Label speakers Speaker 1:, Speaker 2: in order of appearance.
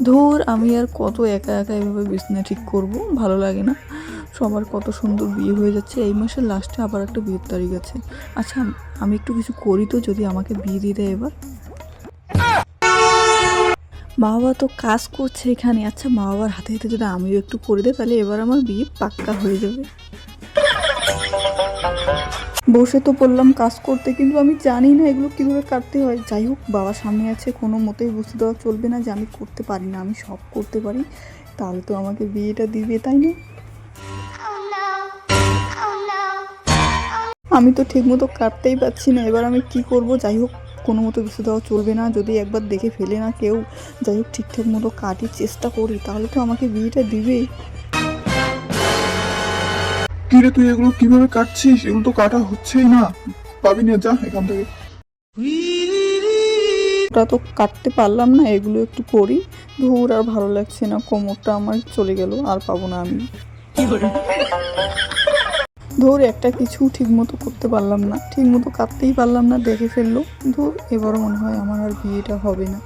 Speaker 1: ধুর, আমি আর কত একা একা এভাবে বিছানা ঠিক করব, ভালো লাগে না। সবার কত সুন্দর বিয়ে হয়ে যাচ্ছে, এই মাসের লাস্টে আবার একটা বিয়ের তারিখ আছে। আচ্ছা, আমি একটু কিছু করি তো, যদি আমাকে বিয়ে দিয়ে দেয় এবার। মা বাবা তো কাজ করছে এখানে, আচ্ছা মা বাবার হাতে হাতে যদি আমিও একটু করে দিই, তাহলে এবার আমার বিয়ে পাক্কা হয়ে যাবে। বসে তো পড়লাম কাজ করতে, কিন্তু আমি জানি না এগুলো কীভাবে কাটতে হয়। যাই হোক, বাবার সামনে আছে, কোনো মতেই বুঝতে দেওয়া চলবে না যে আমি করতে পারি না। আমি সব করতে পারি, তাহলে তো আমাকে বিয়েটা দিবে, তাই না? আমি তো ঠিকমতো কাটতেই পারছি না, এবার আমি কি করব? যাই হোক, কোনো মতো বুঝতে দেওয়া চলবে না, যদি একবার দেখে ফেলে না কেউ। যাই হোক, ঠিকঠাক মতো কাটি, চেষ্টা করি, তাহলে তো আমাকে বিয়েটা দিবে।
Speaker 2: কিরে তুই এগুলো কিভাবে কাটছিস? এগুলো তো কাটা হচ্ছেই না। পাবি না, যা এখান থেকে।
Speaker 1: ওটা তো কাটতে পারলাম না, এগুলো একটু করি। ধুর, আর ভালো লাগছে না, কোমরটা আমার চলে গেল, আর পাবো না আমি। ধুর, একটা কিছু ঠিক মতো করতে পারলাম না, ঠিক মতো কাটতেই পারলাম না, দেখে ফেললো। ধুর, এবারও মনে হয় আমার আর বিয়েটা হবে না।